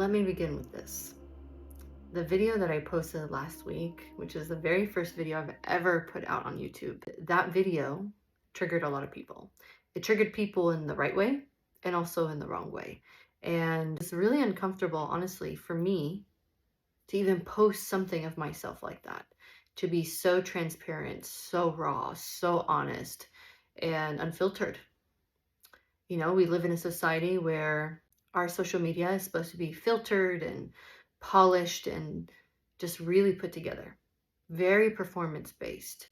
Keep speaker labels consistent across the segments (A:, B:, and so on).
A: Let me begin with this. The video that I posted last week, which is the very first video I've ever put out on YouTube, that video triggered a lot of people. It triggered people in the right way and also in the wrong way. And it's really uncomfortable, honestly, for me to even post something of myself like that, to be so transparent, so raw, so honest, and unfiltered. You know, we live in a society where our social media is supposed to be filtered and polished and just really put together, very performance based.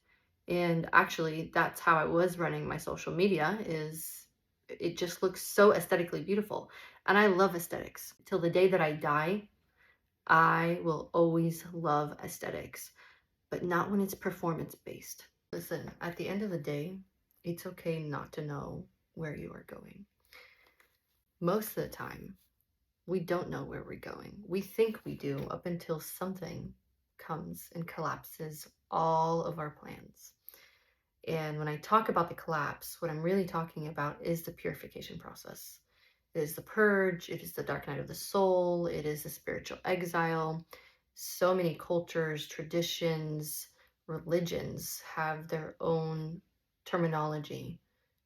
A: And actually, that's how I was running my social media. Is it just looks so aesthetically beautiful. And I love aesthetics. Till the day that I die, I will always love aesthetics, but not when it's performance based. Listen, at the end of the day, it's okay not to know where you are going. Most of the time, we don't know where we're going. We think we do up until something comes and collapses all of our plans. And when I talk about the collapse, what I'm really talking about is the purification process. It is the purge, it is the dark night of the soul, it is the spiritual exile. So many cultures, traditions, religions have their own terminology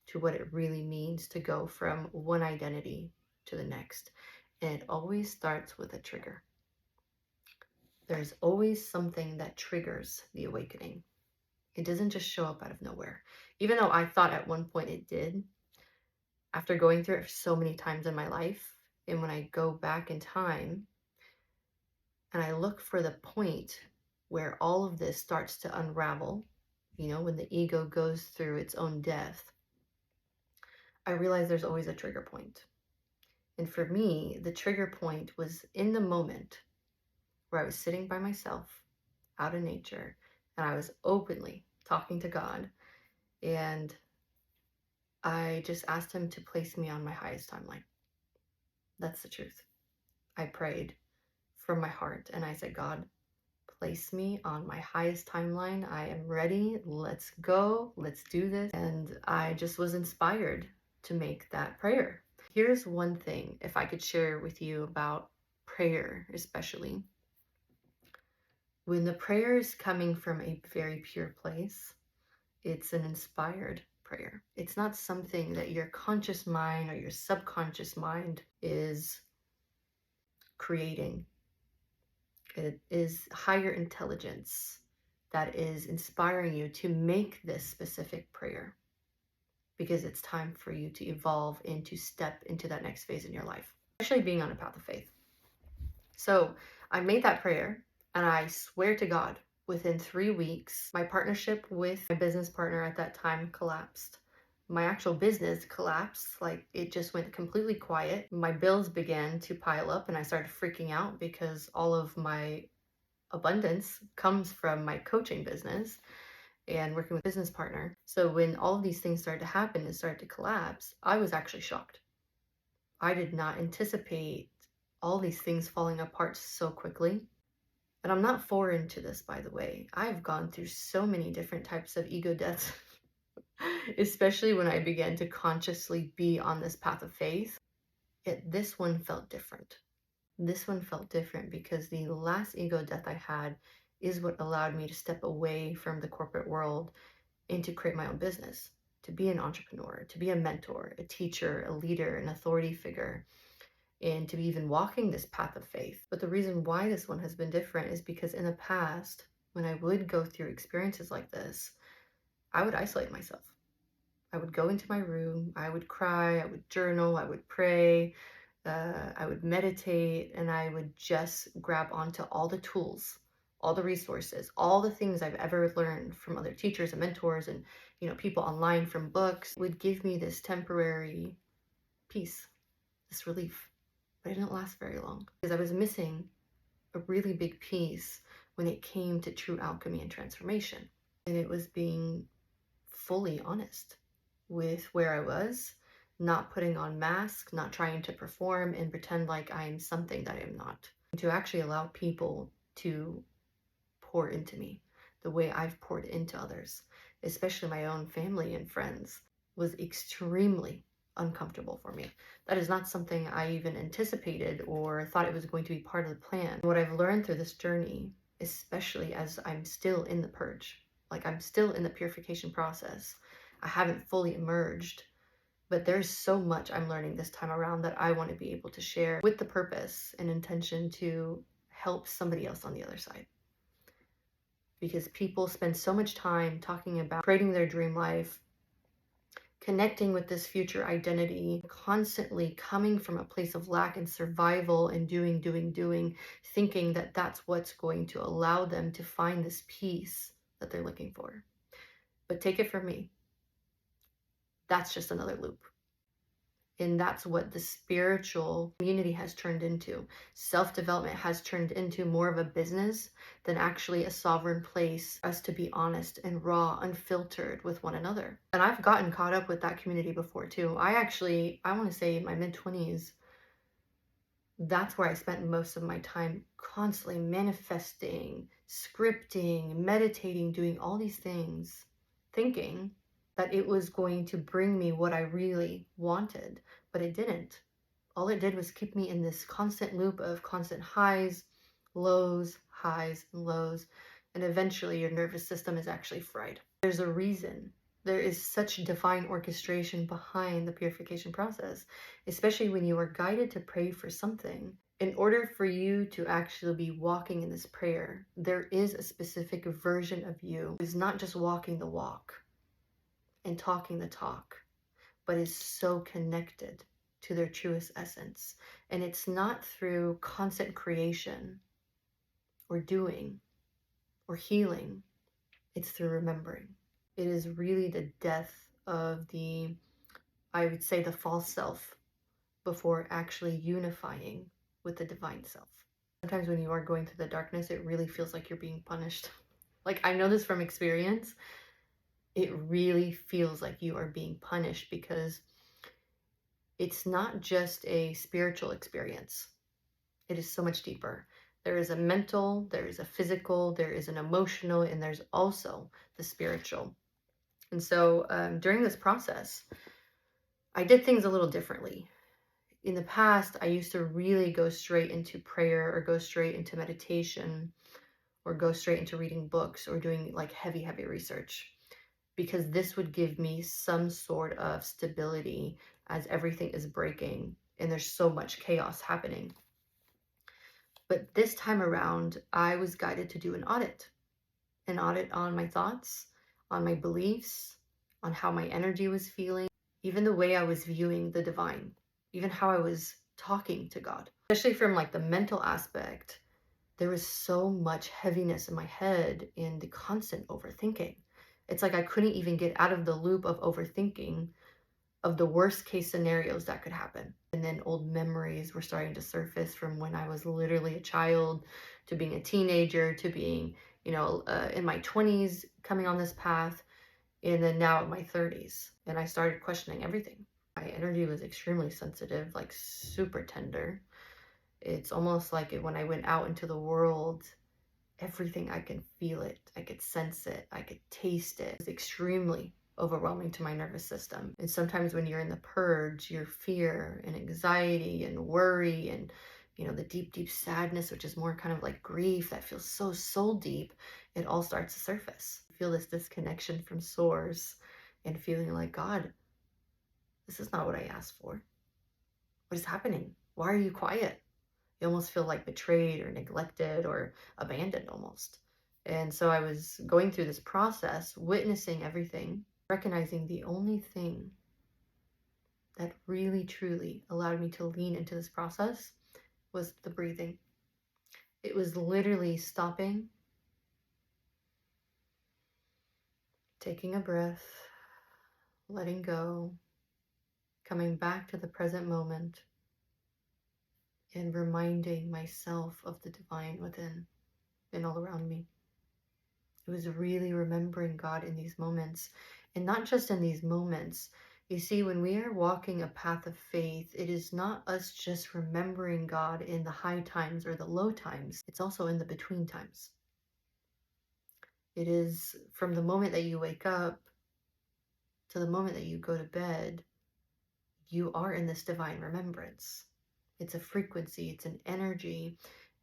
A: to what it really means to go from one identity to the next. And it always starts with a trigger. There's always something that triggers the awakening. It doesn't just show up out of nowhere. Even though I thought at one point it did, after going through it so many times in my life, and when I go back in time and I look for the point where all of this starts to unravel, you know, when the ego goes through its own death, I realize there's always a trigger point. And for me, the trigger point was in the moment where I was sitting by myself out in nature and I was openly talking to God. And I just asked him to place me on my highest timeline. That's the truth. I prayed from my heart and I said, God, place me on my highest timeline. I am ready. Let's go. Let's do this. And I just was inspired to make that prayer. Here's one thing, if I could share with you about prayer, especially. When the prayer is coming from a very pure place, it's an inspired prayer. It's not something that your conscious mind or your subconscious mind is creating. It is higher intelligence that is inspiring you to make this specific prayer because it's time for you to evolve and to step into that next phase in your life, especially being on a path of faith. So I made that prayer and I swear to God, within 3 weeks, my partnership with my business partner at that time collapsed. My actual business collapsed. Like, it just went completely quiet. My bills began to pile up and I started freaking out because all of my abundance comes from my coaching business and working with a business partner. So when all of these things started to happen and started to collapse, I was actually shocked. I did not anticipate all these things falling apart so quickly. And I'm not foreign to this, by the way. I've gone through so many different types of ego deaths, especially when I began to consciously be on this path of faith. Yet this one felt different. This one felt different because the last ego death I had is what allowed me to step away from the corporate world and to create my own business, to be an entrepreneur, to be a mentor, a teacher, a leader, an authority figure, and to be even walking this path of faith. But the reason why this one has been different is because in the past, when I would go through experiences like this, I would isolate myself. I would go into my room, I would cry, I would journal, I would pray, I would meditate, and I would just grab onto all the tools, all the resources, all the things I've ever learned from other teachers and mentors and, you know, people online, from books, would give me this temporary peace, this relief. But it didn't last very long because I was missing a really big piece when it came to true alchemy and transformation. And it was being fully honest with where I was, not putting on masks, not trying to perform and pretend like I am something that I am not. To actually allow people to pour into me the way I've poured into others, especially my own family and friends, was extremely uncomfortable for me. That is not something I even anticipated or thought it was going to be part of the plan. What I've learned through this journey, especially as I'm still in the purge, like I'm still in the purification process, I haven't fully emerged, but there's so much I'm learning this time around that I want to be able to share with the purpose and intention to help somebody else on the other side. Because people spend so much time talking about creating their dream life, connecting with this future identity, constantly coming from a place of lack and survival and doing, thinking that that's what's going to allow them to find this peace that they're looking for. But take it from me, that's just another loop. And that's what the spiritual community has turned into. Self-development has turned into more of a business than actually a sovereign place for us to be honest and raw, unfiltered with one another. And I've gotten caught up with that community before too. I want to say in my mid-20s, that's where I spent most of my time constantly manifesting, scripting, meditating, doing all these things, thinking that it was going to bring me what I really wanted, but it didn't. All it did was keep me in this constant loop of constant highs, highs, and lows, and eventually your nervous system is actually fried. There's a reason. There is such divine orchestration behind the purification process, especially when you are guided to pray for something. In order for you to actually be walking in this prayer, there is a specific version of you who is not just walking the walk and talking the talk, but is so connected to their truest essence. And it's not through constant creation or doing or healing, it's through remembering. It is really the death of the, I would say, the false self before actually unifying with the divine self. Sometimes when you are going through the darkness, it really feels like you're being punished. Like, I know this from experience. It really feels like you are being punished because it's not just a spiritual experience. It is so much deeper. There is a mental, there is a physical, there is an emotional, and there's also the spiritual. And so during this process, I did things a little differently. In the past, I used to really go straight into prayer or go straight into meditation or go straight into reading books or doing like heavy research, because this would give me some sort of stability as everything is breaking and there's so much chaos happening. But this time around, I was guided to do an audit on my thoughts, on my beliefs, on how my energy was feeling, even the way I was viewing the divine, even how I was talking to God. Especially from like the mental aspect, there was so much heaviness in my head in the constant overthinking. It's like I couldn't even get out of the loop of overthinking of the worst case scenarios that could happen. And then old memories were starting to surface from when I was literally a child to being a teenager to being, in my 20s coming on this path, and then now in my 30s. And I started questioning everything. My energy was extremely sensitive, like super tender. It's almost like when I went out into the world, everything, I can feel it, I could sense it, I could taste it. It's extremely overwhelming to my nervous system. And sometimes when you're in the purge, your fear and anxiety and worry and the deep sadness, which is more kind of like grief that feels so soul deep, it all starts to surface. You feel this disconnection from source and feeling like, God, this is not what I asked for. What is happening? Why are you quiet? You almost feel like betrayed or neglected or abandoned almost. And so I was going through this process, witnessing everything, recognizing the only thing that really truly allowed me to lean into this process was the breathing. It was literally stopping, taking a breath, letting go, coming back to the present moment, and reminding myself of the divine within and all around me. It was really remembering God in these moments, and not just in these moments. You see, when we are walking a path of faith, it is not us just remembering God in the high times or the low times. It's also in the between times. It is from the moment that you wake up to the moment that you go to bed, You are in this divine remembrance. It's a frequency, it's an energy.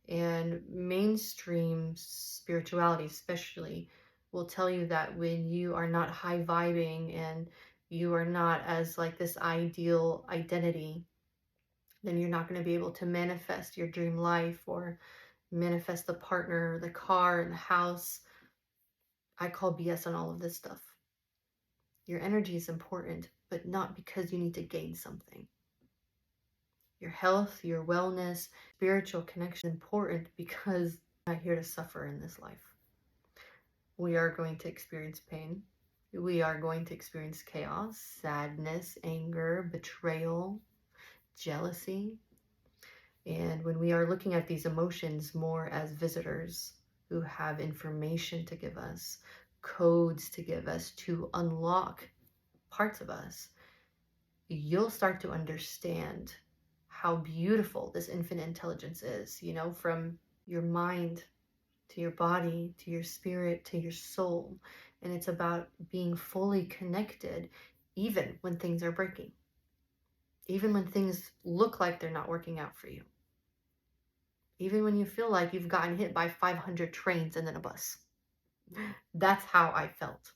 A: And mainstream spirituality, especially, will tell you that when you are not high vibing and you are not as like this ideal identity, then you're not going to be able to manifest your dream life or manifest the partner, the car, and the house. I call BS on all of this stuff. Your energy is important, but not because you need to gain something. Your health, your wellness, spiritual connection is important because we're not here to suffer in this life. We are going to experience pain. We are going to experience chaos, sadness, anger, betrayal, jealousy. And when we are looking at these emotions more as visitors who have information to give us, codes to give us to unlock parts of us, you'll start to understand how beautiful this infinite intelligence is, from your mind to your body, to your spirit, to your soul. And it's about being fully connected, even when things are breaking, even when things look like they're not working out for you, even when you feel like you've gotten hit by 500 trains and then a bus. That's how I felt,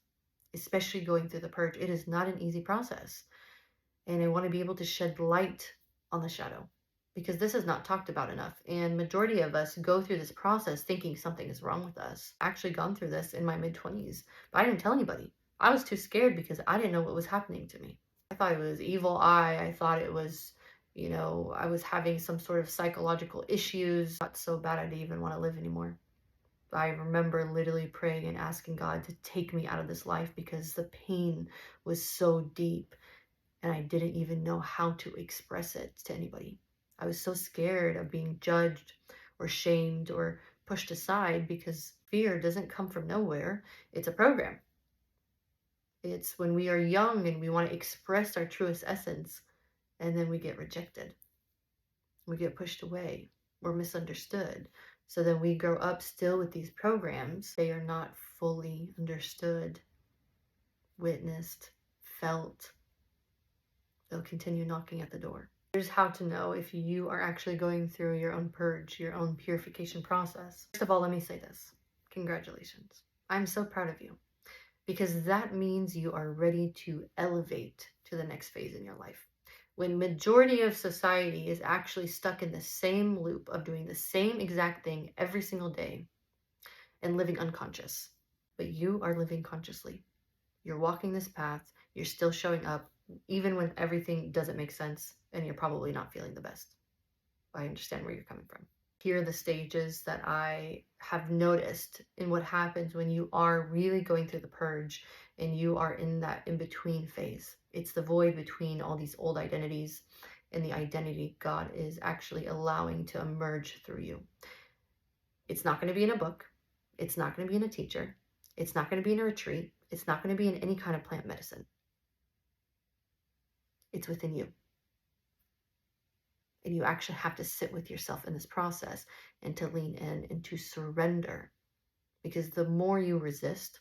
A: especially going through the purge. It is not an easy process. And I want to be able to shed light on the shadow, because this is not talked about enough. And majority of us go through this process thinking something is wrong with us. I actually gone through this in my mid-20s, but I didn't tell anybody. I was too scared because I didn't know what was happening to me. I thought it was evil eye. I thought it was, I was having some sort of psychological issues. Not so bad I didn't even want to live anymore. I remember literally praying and asking God to take me out of this life because the pain was so deep. And I didn't even know how to express it to anybody. I was so scared of being judged or shamed or pushed aside, because fear doesn't come from nowhere. It's a program. It's when we are young and we want to express our truest essence, and then we get rejected. We get pushed away. We're misunderstood. So then we grow up still with these programs. They are not fully understood, witnessed, felt. They'll continue knocking at the door. Here's how to know if you are actually going through your own purge, your own purification process. First of all, let me say this. Congratulations. I'm so proud of you, because that means you are ready to elevate to the next phase in your life. When majority of society is actually stuck in the same loop of doing the same exact thing every single day and living unconscious, but you are living consciously. You're walking this path, you're still showing up, even when everything doesn't make sense and you're probably not feeling the best. I understand where you're coming from. Here are the stages that I have noticed in what happens when you are really going through the purge and you are in that in-between phase. It's the void between all these old identities and the identity God is actually allowing to emerge through you. It's not going to be in a book. It's not going to be in a teacher. It's not going to be in a retreat. It's not going to be in any kind of plant medicine. It's within you. And you actually have to sit with yourself in this process and to lean in and to surrender. Because the more you resist,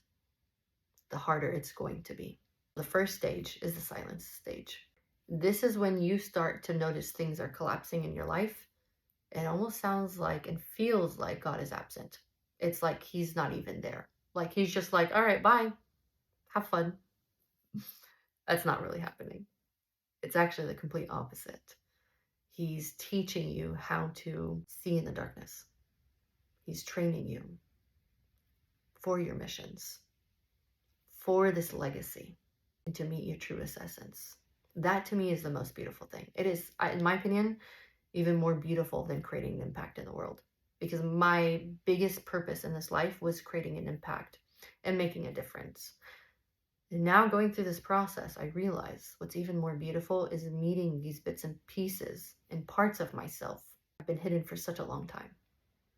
A: the harder it's going to be. The first stage is the silence stage. This is when you start to notice things are collapsing in your life. It almost sounds like and feels like God is absent. It's like he's not even there. Like he's just like, all right, bye. Have fun. That's not really happening. It's actually the complete opposite. He's teaching you how to see in the darkness. He's training you for your missions, for this legacy, and to meet your truest essence. That to me is the most beautiful thing. It is, in my opinion, even more beautiful than creating an impact in the world. Because my biggest purpose in this life was creating an impact and making a difference. And now going through this process, I realize what's even more beautiful is meeting these bits and pieces and parts of myself I've been hidden for such a long time.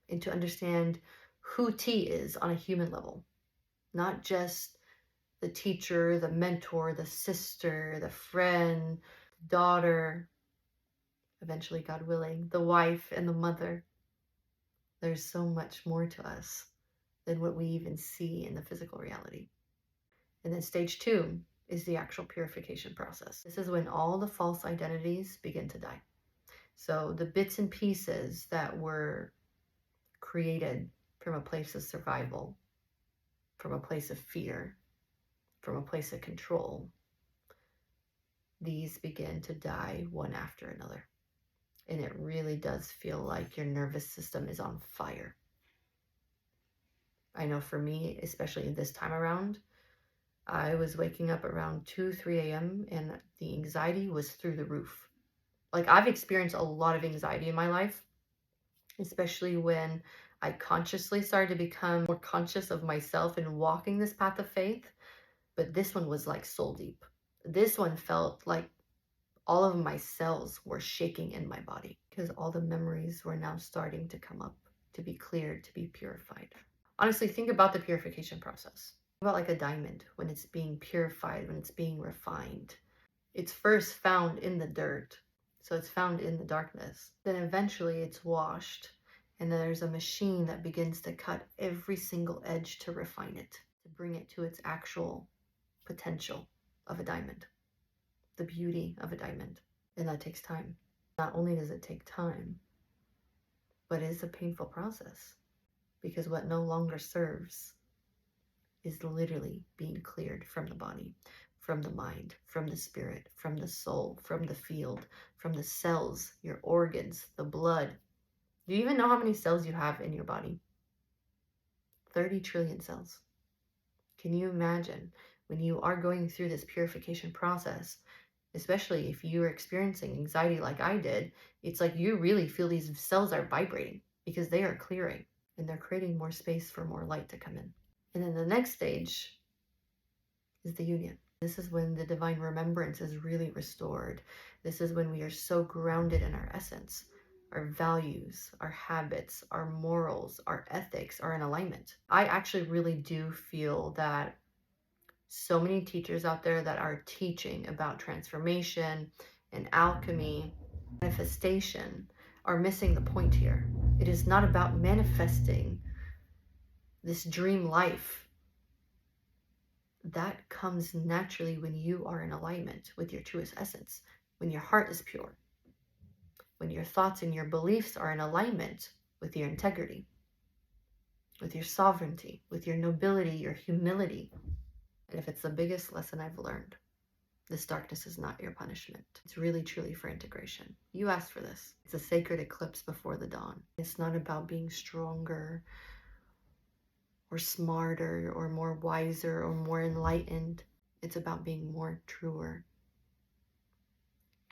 A: And to understand who T is on a human level, not just the teacher, the mentor, the sister, the friend, daughter, eventually, God willing, the wife and the mother. There's so much more to us than what we even see in the physical reality. And then stage 2 is the actual purification process. This is when all the false identities begin to die. So the bits and pieces that were created from a place of survival, from a place of fear, from a place of control, these begin to die one after another. And it really does feel like your nervous system is on fire. I know for me, especially this time around, I was waking up around 2, 3 a.m. and the anxiety was through the roof. Like, I've experienced a lot of anxiety in my life, especially when I consciously started to become more conscious of myself and walking this path of faith. But this one was like soul deep. This one felt like all of my cells were shaking in my body because all the memories were now starting to come up, to be cleared, to be purified. Honestly, think about the purification process. Think about like a diamond when it's being purified, when it's being refined. It's first found in the dirt, so it's found in the darkness. Then eventually it's washed, and then there's a machine that begins to cut every single edge to refine it, to bring it to its actual potential of a diamond, the beauty of a diamond. And that takes time. Not only does it take time, but it is a painful process, because what no longer serves is literally being cleared from the body, from the mind, from the spirit, from the soul, from the field, from the cells, your organs, the blood. Do you even know how many cells you have in your body? 30 trillion cells. Can you imagine when you are going through this purification process, especially if you are experiencing anxiety like I did, it's like you really feel these cells are vibrating because they are clearing and they're creating more space for more light to come in. And then the next stage is the union. This is when the divine remembrance is really restored. This is when we are so grounded in our essence. Our values, our habits, our morals, our ethics are in alignment. I actually really do feel that so many teachers out there that are teaching about transformation and alchemy, manifestation, are missing the point here. It is not about manifesting this dream life. That comes naturally when you are in alignment with your truest essence, when your heart is pure, when your thoughts and your beliefs are in alignment with your integrity, with your sovereignty, with your nobility, your humility. And if it's the biggest lesson I've learned, this darkness is not your punishment. It's really, truly for integration. You asked for this. It's a sacred eclipse before the dawn. It's not about being stronger or smarter or more wiser or more enlightened. It's about being more truer.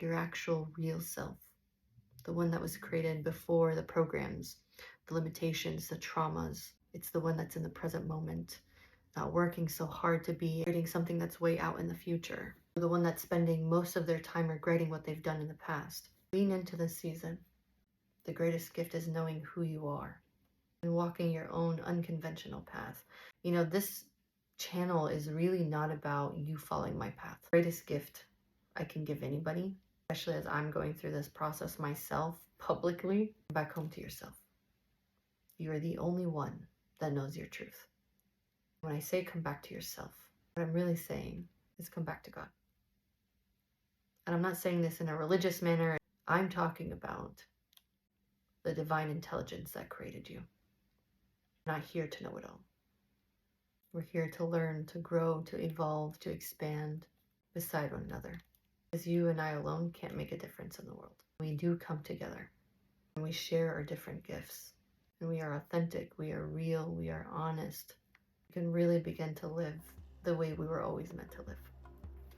A: Your actual real self. The one that was created before the programs, the limitations, the traumas. It's the one that's in the present moment, not working so hard to be creating something that's way out in the future. The one that's spending most of their time regretting what they've done in the past. Lean into this season. The greatest gift is knowing who you are and walking your own unconventional path. You know, this channel is really not about you following my path. The greatest gift I can give anybody, especially as I'm going through this process myself publicly, back home to yourself. You are the only one that knows your truth. When I say come back to yourself, what I'm really saying is come back to God. And I'm not saying this in a religious manner. I'm talking about the divine intelligence that created you. We're not here to know it all. We're here to learn, to grow, to evolve, to expand beside one another. Because you and I alone can't make a difference in the world. We do come together and we share our different gifts. And we are authentic, we are real, we are honest. We can really begin to live the way we were always meant to live.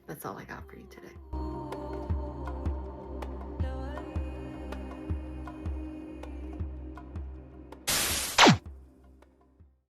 A: That's all I got for you today.